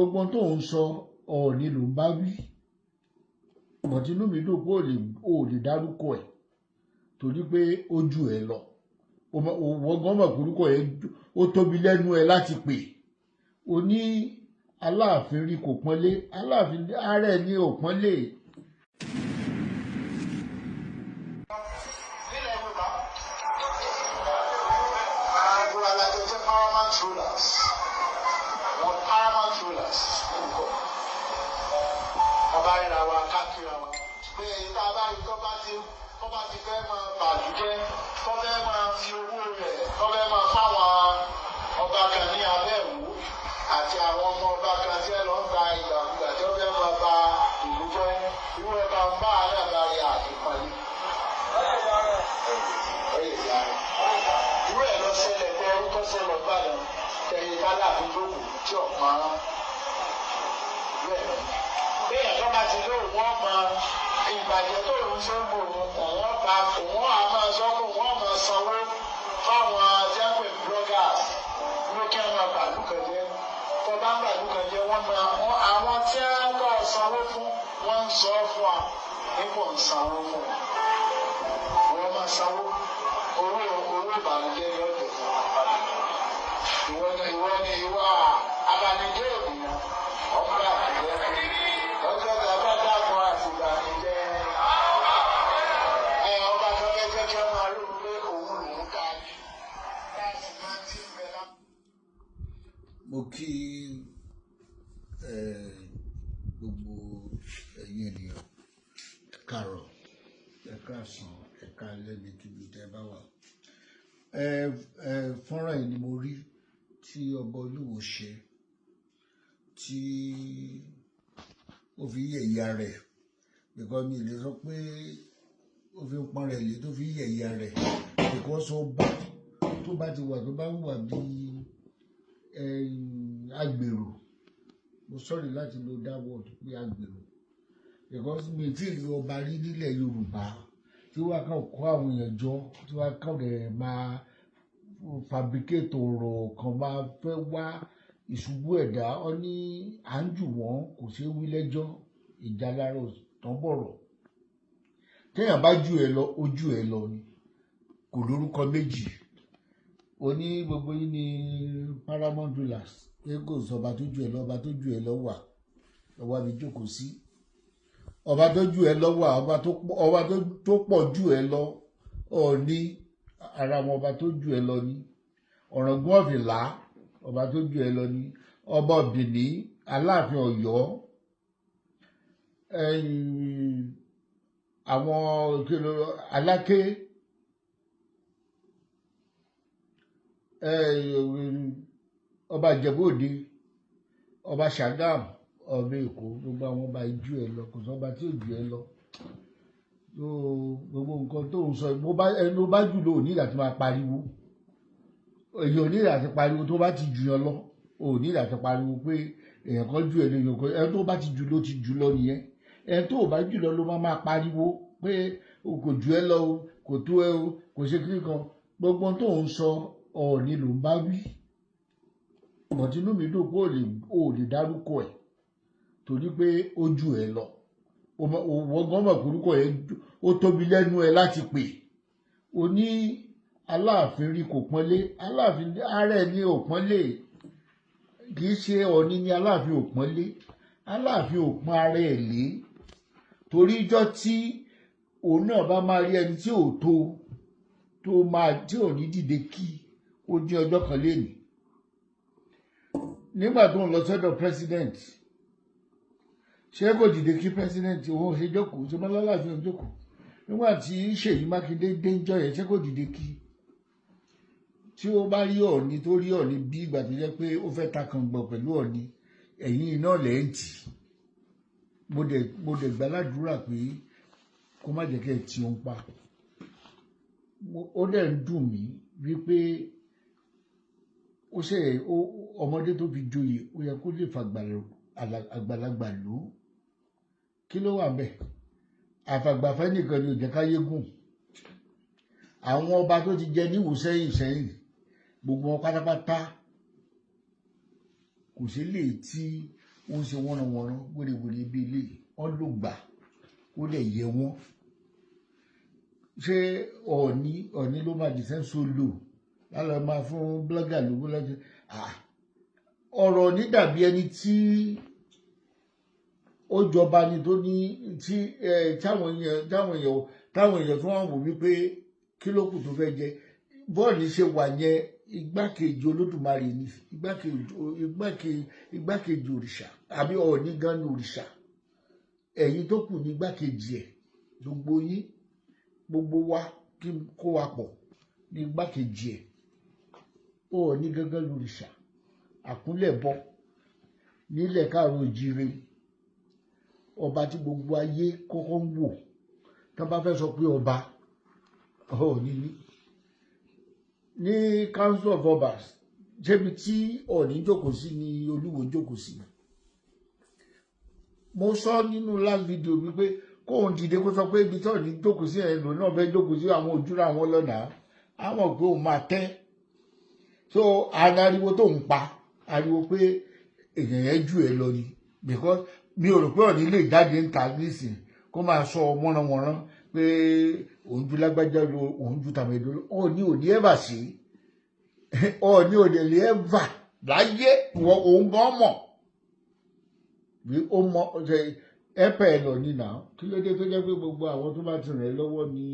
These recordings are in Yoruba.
Gbogbo tó ń sọ Ọọ̀ni ló ń bá wí. Inú mi dùn pé ò lè dárúkọ ẹ̀ torí pé ó jù ẹ́ lọ. Wọ́n gan mọ̀ pé orúkọ ẹ̀ ó tóbi lẹ́nu ẹ láti pè. O ní Aláàfin rí kò pọ́nlé, Aláàfin ààrẹ ní ò pọ́nlé. Ọba ìra wa káàkiri wa pé ìta báyìí tó bá ti fẹ́ máa bàlújẹ́ tó fẹ́ máa fi owó rẹ̀ tó fẹ́ máa fáwọn ọba kan ní abẹ́ẹ̀wò àti àwọn ọmọ ọba kan tí ẹ lọ ń gba ìgbàkúgbà tí ó fẹ́ máa ba ìlú jẹ́ irú ọba ń bá àárẹ̀ àbáyé àdìpọ̀lé. Irú ẹ̀ lọ ṣẹlẹ̀ pé ẹrú tó ṣẹlẹ̀ gbàdán tẹ̀yìn bálà fi lókun tí ọ̀pọ̀ bẹ́ẹ̀ bẹ́ẹ̀ tó bá ti lóò wọ́n mọ ìbàjẹ́ tó ń ṣe ń bò òun á máa sọ pé wọ́n máa sanwó fáwọn jẹ́pẹ̀ bloggers ní kí wọ́n máa bàlú kan jẹ́ tó bá ń bàlú kan jẹ́ wọ́n máa àwọn tí wọ́n lọ sanwó fún wọ́n ń sọ fún wa nípò ń sanwó fún wọ́n máa sanwó owó ìbànújẹ́ ní ọ̀dọ̀ ìwọ abanijẹ́ ènìyàn ọmọ àtijọ́ ọjọ́ bàbá dàgbọ́ àtìgbà ìjẹ́ ọba tó kẹ́kẹ́ kí wọ́n máa lò pé òun lòún ká ní láti máa ti ń bẹ lá. Mo kí gbogbo ẹ̀yin ènìyàn káàárọ̀, ẹ káàsán, ẹ káalẹ́ níbi tẹ́ bá wà. Fọ́nrán yìí ni mo rí tí ọba Olúwo ṣe tí ó fi yẹ̀yà rẹ̀ because mi lè sọ pé ó fi ń pọ́n rẹ̀ lé tó fi yẹ̀yà rẹ̀ because ọba tó bá ti wà tó bá wà bí agbèrò, mo sọ̀rọ̀ láti lo that word pé agbèrò because mi tí ì lo ọba rí nílẹ̀ Yorùbá tí wàá kàn kó àwọn èèyàn jọ tí wàá kàn rẹ̀ máa fabricate ọ̀rọ̀ kan máa fẹ́ wá ìṣubú ẹ̀dá ọ ní à ń jù wọ́n kò ṣeé wí lẹ́jọ́ ìjà lára tán bọ̀rọ̀. Téèyàn bá jù ẹ lọ ojú ẹ lọ ni kò lórúkọ méjì. O ní gbogbo yín ní paramount rulers pé kò sọ ọba tó jù ẹ lọ, ọba tó jù ẹ lọ wà ọwọ́ àbí jókòó sí. Ọba tó jù ẹ lọ wà ọba tó pọ̀ jù ẹ lọ Ọọ̀ni ara wọn ọba tó jù ẹ lọ ní Ọ̀ràngún ọ̀fìnlá ọba tó jù ẹ lọ ní ọba Bìní Aláàfin Ọ̀yọ́ àwọn Aláké ọba Ìjẹ̀bú Òde ọba Ṣàgámù ọba Èkó gbogbo àwọn ọba ìjú ẹ lọ kò sọ ọba tí ò jù ẹ lọ. Gbogbo nǹkan tó ń sọ ẹni tó bá jù lọ ò ní láti máa pariwo èyí ò ní láti pariwo tó bá ti jù yàn lọ ò ní láti pariwo pé èèyàn kan jù ẹ lọ èèyàn kan ẹni tó bá ti jù lọ nìyẹn. Ẹni tó bá jù lọ ló máa pariwo pé kò jù ẹ lọ o kò tó ẹ o kò ṣe kí kan. Gbogbo tó ń sọ Ọọ̀ni ló ń bá wí. Inú mi dùn pé ò lè dárúkọ ẹ̀ torí pé ó jù ẹ lọ. Wọ́n gan mọ̀ pé orúkọ ẹ̀ ó tóbi lẹ́nu ẹ láti pè. O ní Aláàfin rí kò pọ́nlé, Aláàfin ààrẹ ní ò pọ́nlé. Kì í ṣe Ọọ̀ni ní Aláàfin ò pọ́nlé, Aláàfin ò pọ́n ara ẹ̀ lé torí ijọ́ tí òun náà bá máa rí ẹni tí ò tí ò ní dìde kí ó dín ọjọ́ kan lénìí. Nígbà tó ń lọ sọ́dọ̀ president ṣé kò dìde kí president òun ṣe jókòó ṣe máa lálàáfíà jókòó. Nígbà tí Ṣèyí Mákindé dé ńjọ́ yẹn ṣé kò dìde kí tí ó bá rí Ọọ̀ni tó rí Ọọ̀ni bí ìgbà tó jẹ́ pé ó fẹ́ ta kàn gbọ̀ pẹ̀lú Ọọ̀ni ẹ̀yìn iná lẹ́ǹtì. Mo dẹ̀ gbàládùúrà pé kó má jẹ́ kẹ́ ẹ ti òun pa. Ó dẹ̀ ń dùn mí wípé ọmọdé tó fi joyè ó yẹ kó lè àgbàlagbà lò ó. Kí ló wà bẹ́ẹ̀? Àfàgbàfẹ́ nìkan ni ò jẹ́ káyé gùn. Àwọn ọba tó ti jẹ níwò sẹ́yìn gbogbo wọn pátápátá kò sí lè tí ó ń ṣe wọ́nranwọ̀nran wèrèwèrè bíi ilé wọ́n ló gbà ó lè yẹ wọ́n ṣé ọ̀ní ló máa dìsẹ́ sólò lálọ́ máa fún blọ́gà lówó lọ́jọ́ ọ̀rọ̀ ní dàbí ẹni tí ó jọba ni tó ní tí táwọn èèyàn tó wọ́n wò wípé kí ló kù tó fẹ́ jẹ bọ́ọ̀lù ṣe wà yẹn igbákejì olódùmarè ni igbákejì òrìṣà àbí ọ̀ọ́ni gan ni òrìṣà ẹ̀yin tó kù ní igbákejì ẹ̀ gbogbo yín gbogbo wa kí n kó wa pọ̀ ní igbákejì ẹ̀ ọ̀ọ́ni gangan lòrìṣà àkúnlẹ̀bọ nílẹ̀ káàrọ̀ òjíire ọba tí gbogbo ayé kọ́kọ́ ń wò tó bá fẹ́ sọ pé ọba ọ̀ọ́ni ní council of obas ṣébi tí ọ̀ọ́ni jókòó sí ni olúwo jókòó sí mo sọ nínú last video wípé kóun dìde kó sọ pé ibi tí ọ̀ọ́ni jókòó sí ẹ̀ lò náà fẹ́ jókòó sí àwọn ojúra àwọn lọ́nà àwọn pé òun máa tẹ́ so ariwo tó ń pa ariwo pé èèyàn yẹn jù ẹ lọ ni because mi ò rò pé ọ̀ọ́ni lè jáde ń ta nísìn kó máa sọ wọ́nranwọ̀nran pé òun ju lágbájá lo òun ju tàmẹ̀dọ́ lọ ọ̀ọ́ni ò ní ẹ̀bà sí ọ̀ọ́ni ò lè ẹ̀bà láyé òun gan mọ̀ bí ó mọ ẹ̀pẹ̀ ẹ̀ lọ nínà kí ló dé tó jẹ́ pé gbogbo àwọn tó bá ti rìn ẹ́ lọ́wọ́ ni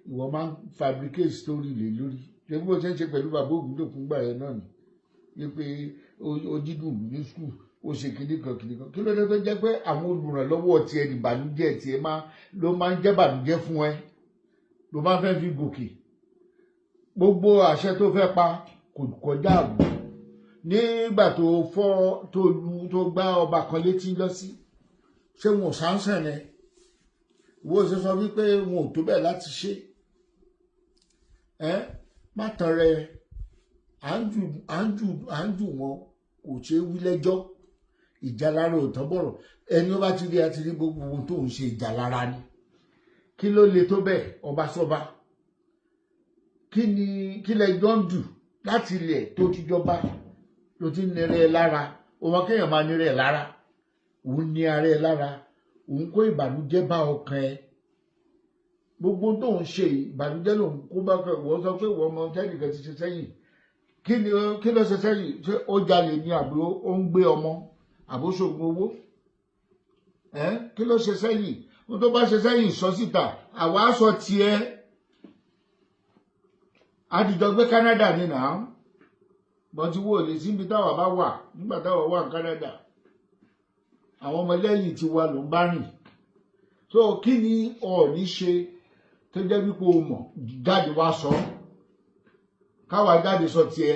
ìwọ máa ń fabricate story lé lórí ṣé bí o ṣe ń ṣe pẹ̀lú bàbá Ògúndòkun gbà yẹn náà ni wípé ó dídùn ní skul ó ṣe kìnnìkan kí ló dé tó jẹ́ pé àwọn olùrànlọ́wọ́ tiẹ̀ nìbànújẹ́ tiẹ̀ ló máa ń jẹ́ bànújẹ́ fún ẹ ló máa fẹ́ fi gòkè gbogbo àṣẹ tó fẹ́ pa kò kọjá àbò nígbà tó gbá ọba kan létí lọ́sí ṣé wọn ò sáńsẹ̀ ni wo ṣe sọ wípé wọn ò tó bẹ́ẹ̀ láti ṣe má tàn rẹ à ń jù wọn kò ṣe wí lẹ́jọ́ ìjà lára ò tán bọ̀rọ̀ ẹni ó bá ti rí àti rí gbogbo ohun tó ń ṣe ìjà lára ni kí ló le tó bẹ́ẹ̀ ọba sọ́ba kí lẹjọ́ ń dù láti ilẹ̀ tó ti jọba ló ti nírẹ̀ lára ọmọ kéèyàn máa nírẹ̀ lára òun ní ara ẹ lára òun kó ìbànújẹ́ bá ọkàn ẹ gbogbo tó ń ṣe ìbànújẹ́ lòun kó bá fẹ́ wọ́n sọ pé wọ́n mọ tẹ́nìkan ti ṣe sẹ́yìn kí ló ṣe sẹ́yìn ṣé ó jalè ní àbí ó ń gbé ọmọ àbóṣogbo owó kí ló ṣe sẹ́yìn ohun tó bá ṣe sẹ́yìn sọ síta àwa sọ tiẹ̀ àdìjọ gbé Canada ní nà án bọ́tí wo lè síbi táwa bá wà nígbà táwa wà ní Canada àwọn ọmọlẹ́yìn tiwa ló ń bá rìn so kí ni ọ̀ọ́ni ṣe tó jẹ́ wípé o mọ̀ jáde wá sọ káwa jáde sọ tiẹ̀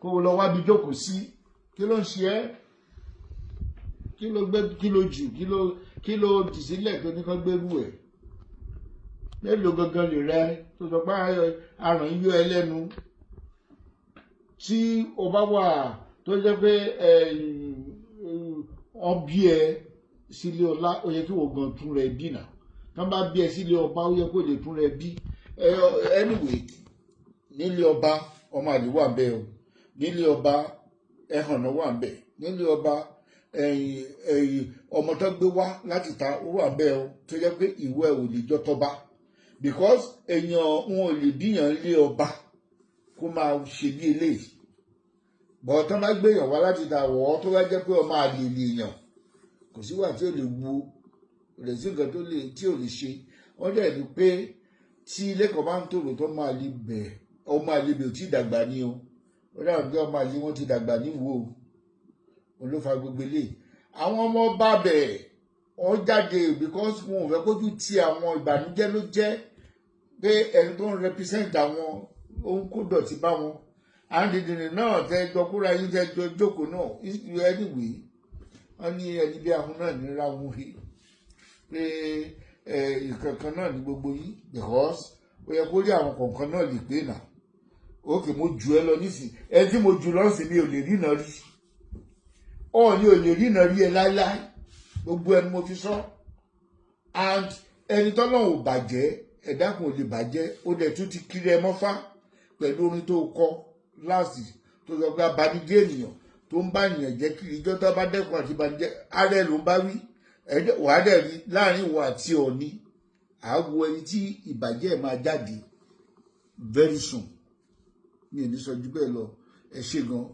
kó o lọ wábi jókòó sí kí ló ń ṣe ẹ́ kí ló jù kí ló dì sílẹ̀ tó ní kán gbérú ẹ̀ mélòó gangan lè rẹ tó sọ pé aràn yọ ẹ lẹ́nu tí o bá wà tó jẹ́ pé ọbí ẹ sílé ọlá ó yẹ kí wọ́n gan tún rẹ bí nà tán bá bí ẹ sílé ọba ó yẹ kó lè tún rẹ bí anyway nílé ọba ọmọ àlè wà bẹ́ẹ̀ o nílé ọba ẹhànnà wà bẹ́ẹ̀ nílé ọba ọmọ tó gbé wá láti ta ó wà bẹ́ẹ̀ o tó jẹ́ pé ìwọ ẹ̀ ò lè jọ tọba because èèyàn wọn ò lè bíyàn lé ọba kó máa ṣe bí eléyìí bọ̀ tó bá gbéyàn wá láti ta wọ́ tó bá jẹ́ pé ọmọ àlè lèèyàn kò sí wà tí ò lè wo rẹ̀ sí nǹkan tí ò lè ṣe wọ́n dẹ̀ ní pé tí ilé kan bá ń tòrò tó máa lè bẹ̀ ọmọ àlè bẹ̀ ò tí ì dàgbà ní o ó dàbí pé ọmọ àlè wọn ti dàgbà níwò o ló fa gbogbo eléyìí àwọn ọmọ bá bẹ̀ wọ́n jáde because wọn ò fẹ́ kójú ti àwọn ìbànújẹ́ ló jẹ́ pé ẹni tó ń represent àwọn ohun kó dọ̀tí bá wọn àǹdìdìrín náà tẹ́jọ kúra yín tẹ́jọ jókòó náà anyway wọ́n ní ẹni bí ahun náà nira wọn he pé ìkankan náà ní gbogbo yín because ó yẹ kó rí àwọn kọ̀ọ̀kan náà lè pé nà ókè mo jù ẹ lọ nísìnyí ẹni tí mo jù lọ́sìn mi ò lè rí náà rí ọ̀ọ́ni ò lè rí náà rí ẹ láíláí gbogbo ẹni mo fi sọ and ẹni tọ́lọ́run ò bàjẹ́ ẹ̀dá kan ò lè bàjẹ́ ó dẹ̀ tún ti kiri ẹ mọ́fá pẹ̀lú orin tó kọ láàsì tó sọ pé abanijẹ́ ènìyàn tó ń bá ènìyàn jẹ́ kiri ìjọ tó bá dẹ́kun àti ìbànújẹ́ ààrẹ ló ń bá wí wàá dẹ̀ rí láàrin ìwọ àti Ọọ̀ni àáwo ẹni tí ìbàjẹ́ ẹ̀ máa jáde very soon mi ò ní sọ jù bẹ́ẹ̀ lọ ẹ ṣé gan.